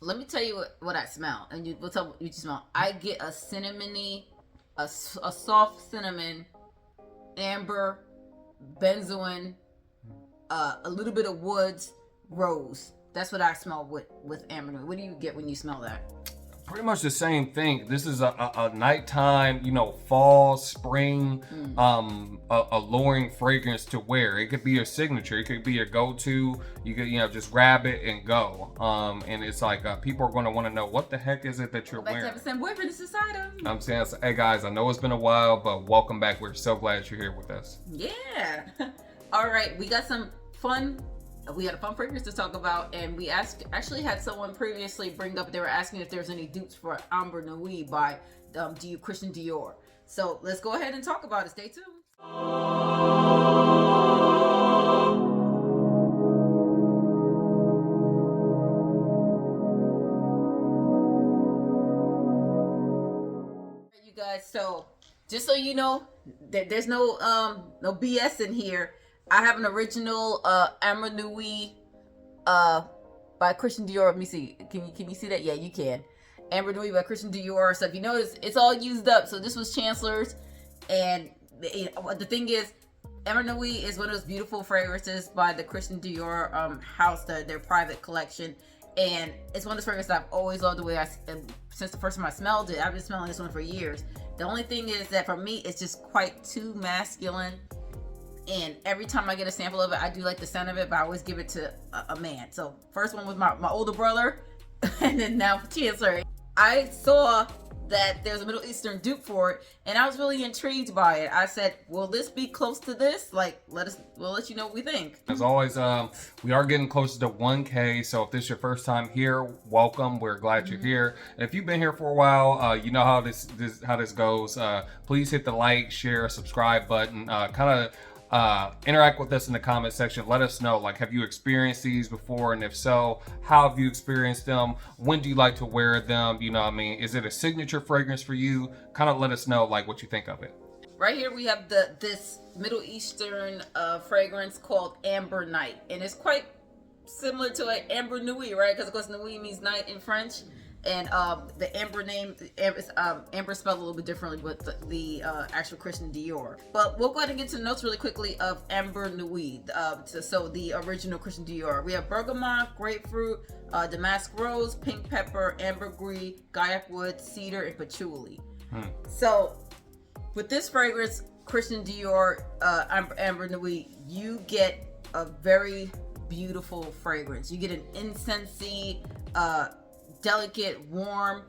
Let me tell you what I smell, and you will tell what you smell. I get a cinnamony, a soft cinnamon, amber, benzoin, a little bit of woods, rose. That's what I smell with Amber Nuit. What do you get when you smell that? Pretty much the same thing. This is a nighttime, fall, spring, alluring fragrance to wear. It could be your signature. It could be your go-to. You could, just grab it and go. And it's like people are going to want to know what the heck is it that you're wearing. Back to boyfriend, this is item. I'm saying, hey guys, I know it's been a while, but welcome back. We're so glad you're here with us. Yeah. All right, we got some fun. We had a fun fragrance to talk about, and we actually had someone previously bring up, they were asking if there's any dupes for Amber Nuit by Christian Dior. So let's go ahead and talk about it. Stay tuned. You guys, so just so you know, there's no BS in here. I have an original Amber Nuit by Christian Dior. Let me see. Can you see that? Yeah, you can. Amber Nuit by Christian Dior. So if you notice, it's all used up. So this was Chancellor's, and the thing is, Amber Nuit is one of those beautiful fragrances by the Christian Dior house, their private collection, and it's one of those fragrances I've always loved the way since the first time I smelled it. I've been smelling this one for years. The only thing is that for me, it's just quite too masculine. And every time I get a sample of it, I do like the scent of it, but I always give it to a man. So first one was my older brother, and then now Chancellor. I saw that there's a Middle Eastern dupe for it, and I was really intrigued by it. I said, will this be close to this? Like, we'll let you know what we think. As always, we are getting closer to 1K, so if this is your first time here, welcome. We're glad you're here. And if you've been here for a while, you know how this goes. Please hit the like, share, subscribe button. Interact with us in the comment section. Let us know, like, have you experienced these before, and if so, how have you experienced them? When do you like to wear them? Is it a signature fragrance for you? Kind of let us know, like, what you think of it. Right here we have this Middle Eastern fragrance called Amber Night, and it's quite similar to an Amber Nuit, right? Because of course Nuit means night in French. And the Amber name, Amber spelled a little bit differently with the actual Christian Dior. But we'll go ahead and get to the notes really quickly of Amber Nuit. So the original Christian Dior. We have bergamot, grapefruit, damask rose, pink pepper, ambergris, gaiac wood, cedar, and patchouli. So with this fragrance, Christian Dior Amber Nuit, you get a very beautiful fragrance. You get an incensey, delicate, warm.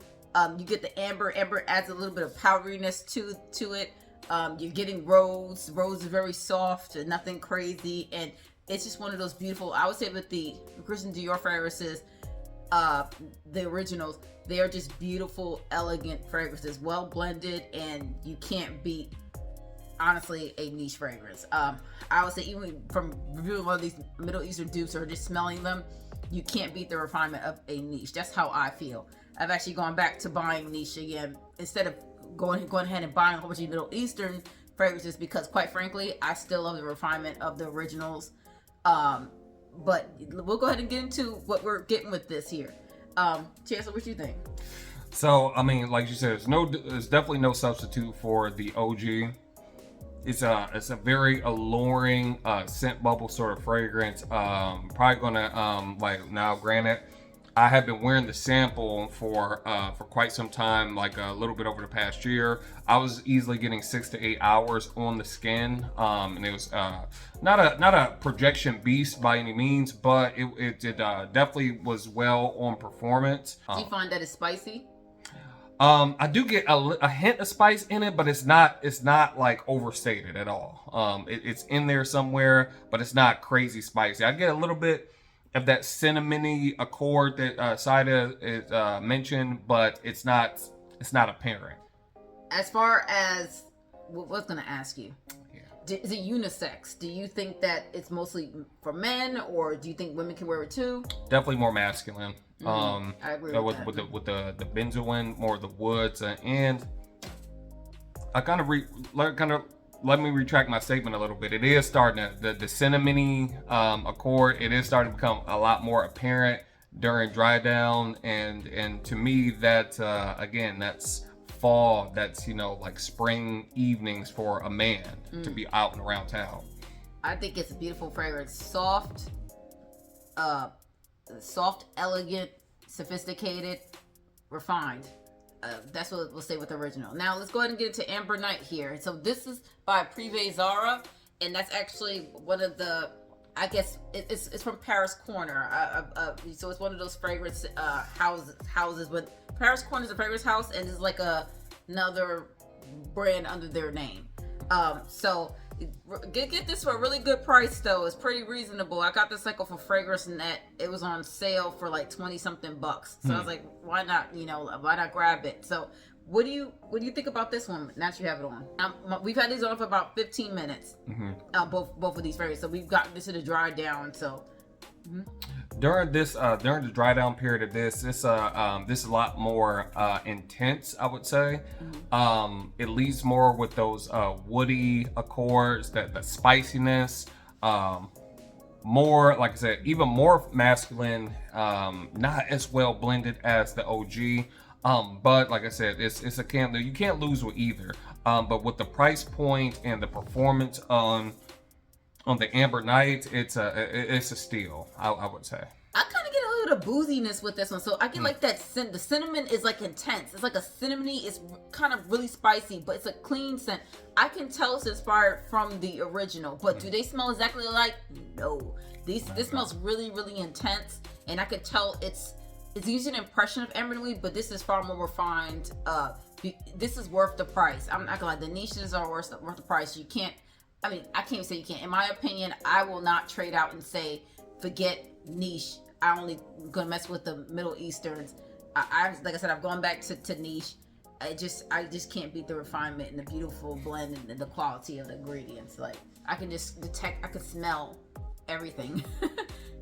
You get the amber. Amber adds a little bit of powderiness to it. You're getting rose. Rose is very soft and nothing crazy, and it's just one of those beautiful. I would say with the Christian Dior fragrances, the originals, they are just beautiful, elegant fragrances, well blended, and you can't beat, honestly, a niche fragrance. I would say even from reviewing one of these Middle Eastern dupes or just smelling them, you can't beat the refinement of a niche. That's how I feel. I've actually gone back to buying niche again instead of going ahead and buying a whole bunch of Middle Eastern fragrances, because quite frankly, I still love the refinement of the originals. But we'll go ahead and get into what we're getting with this here. Chancellor, what you think? So, like you said, there's definitely no substitute for the OG. It's a very alluring scent bubble sort of fragrance. Probably gonna now, granted, I have been wearing the sample for quite some time, like a little bit over the past year. I was easily getting 6 to 8 hours on the skin, and it was not a projection beast by any means, but it definitely was well on performance. Do you find that it's spicy? I do get a hint of spice in it, but it's not like overstated at all. It's in there somewhere, but it's not crazy spicy. I get a little bit of that cinnamony accord that Saida mentioned, but it's not apparent. As far as what I was going to ask you, is it unisex? Do you think that it's mostly for men, or do you think women can wear it too? Definitely more masculine. I agree with that. With the benzoin, more of the woods, and I let me retract my statement a little bit. It is starting to, the cinnamony accord, it is starting to become a lot more apparent. during dry down, and to me that again, that's fall, that's like spring evenings for a man to be out and around town. I think it's a beautiful fragrance. Soft, elegant, sophisticated, refined. That's what we'll say with the original. Now let's go ahead and get into Amber Night here. So this is by Privé Zara, and that's actually one of the, I guess it's from Paris Corner. So it's one of those fragrance houses. But Paris Corner is a fragrance house, and it's like another brand under their name. So get this for a really good price though. It's pretty reasonable. I got this like off of Fragrance Net. It was on sale for like 20 something bucks. So I was like, why not? Why not grab it? So what do you think about this one? Now that you have it on, we've had these on for about 15 minutes. Both of these fragrances. So we've gotten this to the dry down. So. During the dry down period of this is a lot more intense, I would say. It leads more with those woody accords, that spiciness, more, like I said, even more masculine, not as well blended as the OG. But like I said, it's a candle you can't lose with either. But with the price point and the performance on the Amber Night, it's a steal, I would say. I kind of get a little booziness with this one, so I get like that. The cinnamon is like intense. It's like a cinnamony. It's kind of really spicy, but it's a clean scent. I can tell it's inspired from the original, but do they smell exactly alike? No. This smells really, really intense, and I could tell it's using an impression of Amber Nuit, but this is far more refined. This is worth the price. I'm not gonna lie, the niches are worth the price. You can't. I mean, I can't even say you can't. In my opinion, I will not trade out and say, forget niche. I only gonna mess with the Middle Easterns. Like I said, I've gone back to niche. I just can't beat the refinement and the beautiful blend and the quality of the ingredients. Like I can just detect, I can smell everything,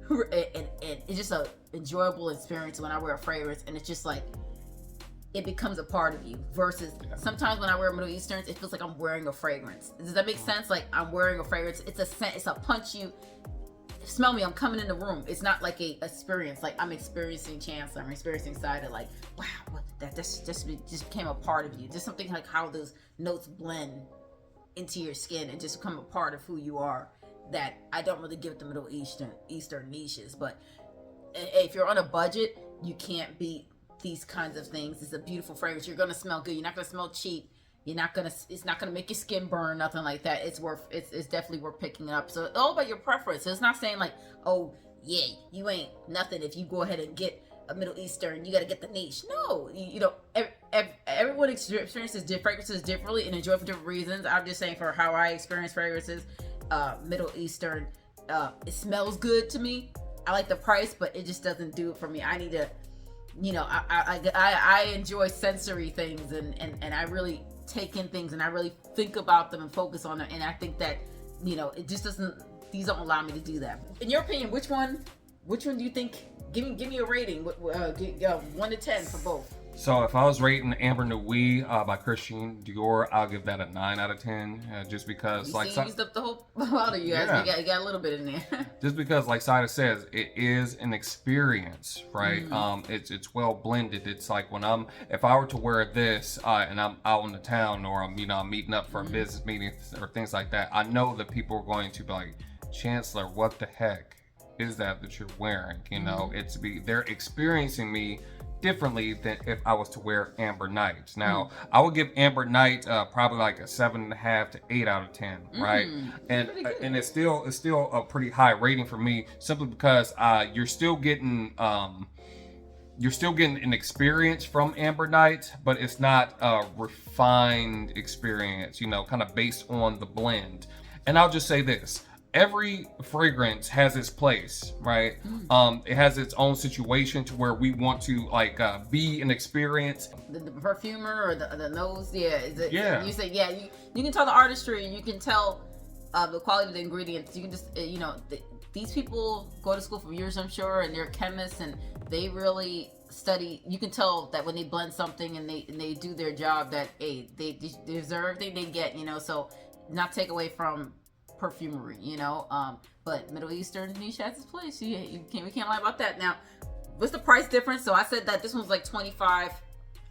and it's just a enjoyable experience when I wear a fragrance, and it's just like, it becomes a part of you, versus sometimes when I wear Middle Easterns, it feels like I'm wearing a fragrance. Does that make sense? Like I'm wearing a fragrance. It's a scent. It's a punch you. Smell me. I'm coming in the room. It's not like a experience. Like I'm experiencing Chancellor. I'm experiencing Cider. Like wow, that just became a part of you. Just something like how those notes blend into your skin and just become a part of who you are. That I don't really give the Middle Eastern niches, but if you're on a budget, you can't beat these kinds of things. It's a beautiful fragrance. You're gonna smell good. You're not gonna smell cheap. It's not gonna make your skin burn, nothing like that. It's definitely worth picking up. So it's all about your preference. So it's not saying like, oh yeah, you ain't nothing if you go ahead and get a Middle Eastern, you gotta get the niche. No, everyone experiences fragrances differently and enjoy for different reasons. I'm just saying for how I experience fragrances, Middle Eastern, it smells good to me. I like the price, but it just doesn't do it for me. I need to, I enjoy sensory things, and I really take in things, and I really think about them and focus on them. And I think that, it just doesn't. These don't allow me to do that. In your opinion, which one do you think? Give me a rating. 1 to 10 for both. So if I was rating Amber Nuit by Christian Dior, I'll give that a 9 out of 10. Just because, you used up the whole bottle, you guys. You got a little bit in there. Just because, like Sada says, it is an experience, right? It's well blended. It's like if I were to wear this and I'm out in the town, or I'm meeting up for a business meeting or things like that, I know that people are going to be like, Chancellor, what the heck is that you're wearing? They're experiencing me differently than if I was to wear Amber Night. Now, I would give Amber Night probably like a 7.5 to 8 out of 10, right? And it's still a pretty high rating for me, simply because you're still getting an experience from Amber Night, but it's not a refined experience, kind of based on the blend. And I'll just say this. Every fragrance has its place, right? It has its own situation to where we want to be an experience. The perfumer or the nose, yeah. You say, you can tell the artistry, you can tell the quality of the ingredients. You can just, these people go to school for years, I'm sure, and they're chemists, and they really study. You can tell that when they blend something and they do their job, that they deserve everything they get, so not take away from perfumery, but Middle Eastern niche has its place. We can't lie about that. Now, what's the price difference? So I said that this one was like 25,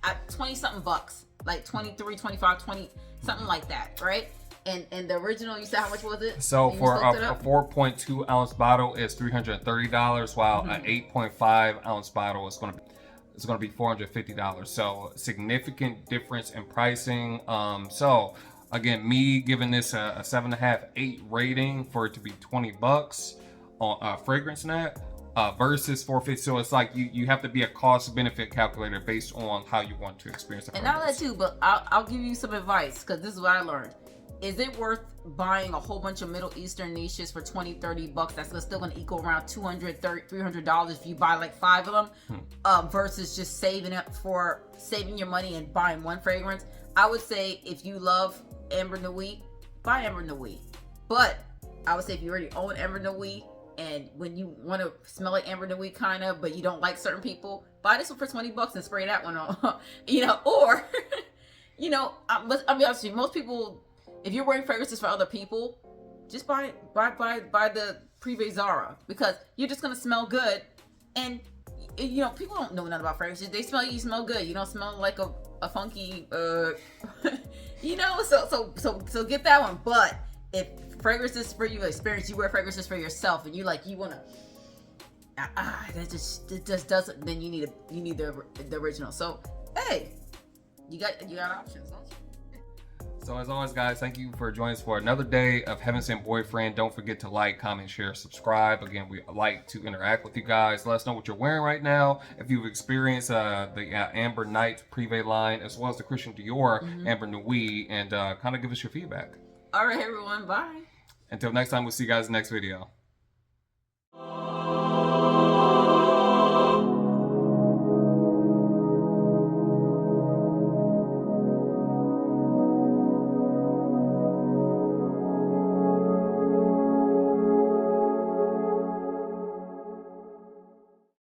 at 20 something bucks, like 23, 25, 20, something like that, right? And the original, you said how much was it? So You for just looked it a up? 4.2 ounce bottle is $330, while an 8.5 ounce bottle is going to be $450. So significant difference in pricing. So again, me giving this a 7.5, 8 rating for it to be $20 on Fragrance Net versus 450. So it's like you have to be a cost benefit calculator based on how you want to experience the And not fragrance. that too, but I'll give you some advice, because this is what I learned. Is it worth buying a whole bunch of Middle Eastern niches for 20, 30 bucks? That's still going to equal around $200, $300 if you buy like 5 of them, versus just saving your money and buying one fragrance. I would say if you love Amber Nuit, buy Amber Nuit. But I would say if you already own Amber Nuit, and when you want to smell like Amber Nuit kind of, but you don't like certain people, buy this one for 20 bucks and spray that one on. Or, I'm be honest with you, most people, if you're wearing fragrances for other people, just buy the Privé Zara, because you're just gonna smell good, and people don't know nothing about fragrances. They smell you smell good. You don't smell like a funky, So get that one. But if fragrances for you experience, you wear fragrances for yourself, and you wanna, it just doesn't. Then you need the original. So hey, you got options, don't you? So as always, guys, thank you for joining us for another day of Heaven Sent Boyfriend. Don't forget to like, comment, share, subscribe. Again, we like to interact with you guys. Let us know what you're wearing right now. If you've experienced the Amber Night Privé line, as well as the Christian Dior Amber Nuit, and kind of give us your feedback. All right, everyone. Bye. Until next time, we'll see you guys in the next video.